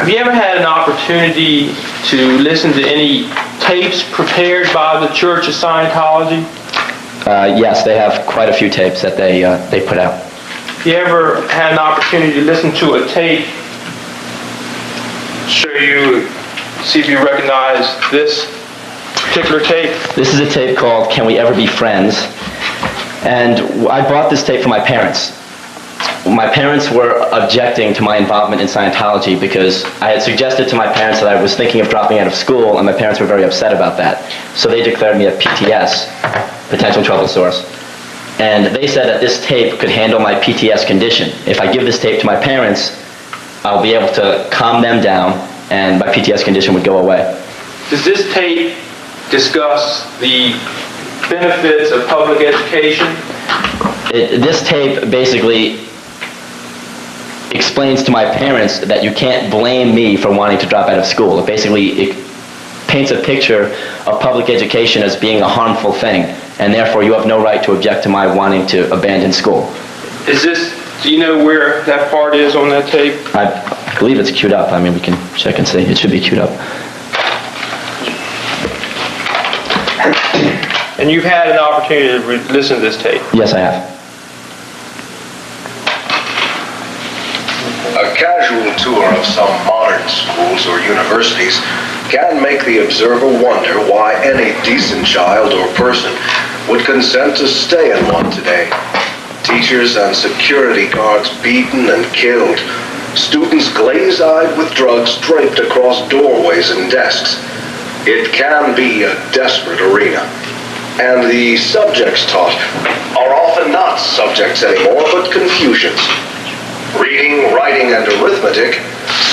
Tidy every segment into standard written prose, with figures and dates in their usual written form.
Have you ever had an opportunity to listen to any tapes prepared by the Church of Scientology? Yes, they have quite a few tapes that they put out. You ever had an opportunity to listen to a tape, see if you recognize this particular tape? This is a tape called Can We Ever Be Friends? And I bought this tape for my parents. My parents were objecting to my involvement in Scientology because I had suggested to my parents that I was thinking of dropping out of school, and my parents were very upset about that. So they declared me a PTS, potential trouble source. And they said that this tape could handle my PTS condition. If I give this tape to my parents, I'll be able to calm them down and my PTS condition would go away. Does this tape discuss the benefits of public education? This tape basically explains to my parents that you can't blame me for wanting to drop out of school. It paints a picture of public education as being a harmful thing, and therefore you have no right to object to my wanting to abandon school. Do you know where that part is on that tape? I believe it's queued up. I mean, we can check and see. It should be queued up. And you've had an opportunity to listen to this tape? Yes, I have. A casual tour of some modern schools or universities can make the observer wonder why any decent child or person would consent to stay in one today. Teachers and security guards beaten and killed. Students glaze-eyed with drugs draped across doorways and desks. It can be a desperate arena. And the subjects taught are often not subjects anymore, but confusions. Reading, writing, and arithmetic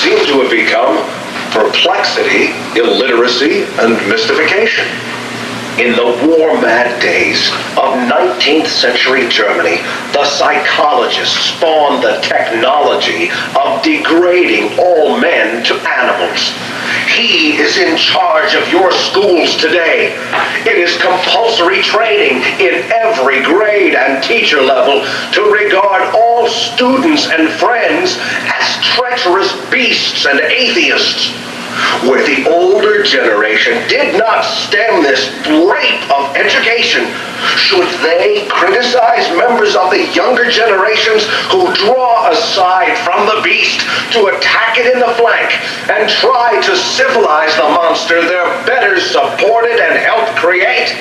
seem to have become perplexity, illiteracy, and mystification. In the war-mad days of 19th century Germany, the psychologists spawned the technology of degrading all men to animals. He is in charge of your schools today. It is compulsory training in every grade and teacher level to regard all students and friends as treacherous beasts and atheists. Where the older generation did not stem this rape of education, should they criticize members of the younger generations who draw aside from the beast to attack it in the flank and try to civilize the monster their betters supported and helped create?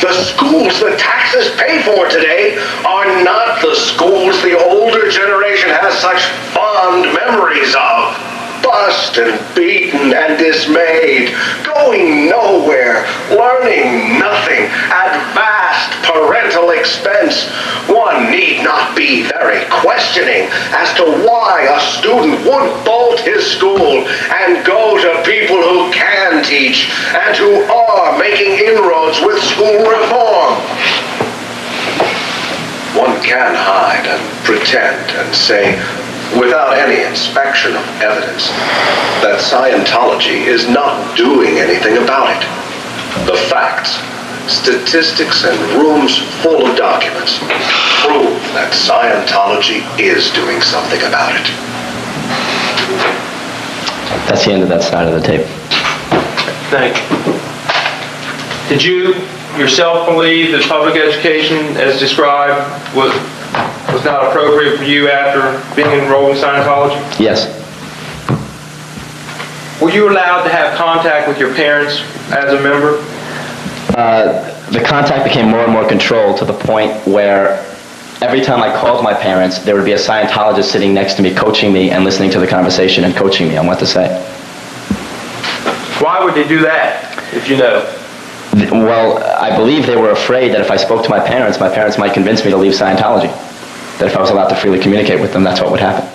The schools the taxes pay for today are not the schools the older generation has such fond memories of. Bust and beaten and dismayed, going nowhere, learning nothing, at vast parental expense. One need not be very questioning as to why a student would bolt his school and go to people who can teach and who are making inroads with school reform. One can hide and pretend and say, without any inspection of evidence, that Scientology is not doing anything about it. The facts, statistics, and rooms full of documents prove that Scientology is doing something about it. That's the end of that side of the tape. Thank you. Did you yourself believe that public education, as described, was not appropriate for you after being enrolled in Scientology? Yes. Were you allowed to have contact with your parents as a member? The contact became more and more controlled to the point where every time I called my parents, there would be a Scientologist sitting next to me, coaching me and listening to the conversation and coaching me on what to say. Why would they do that, if you know? Well, I believe they were afraid that if I spoke to my parents might convince me to leave Scientology. That if I was allowed to freely communicate with them, that's what would happen.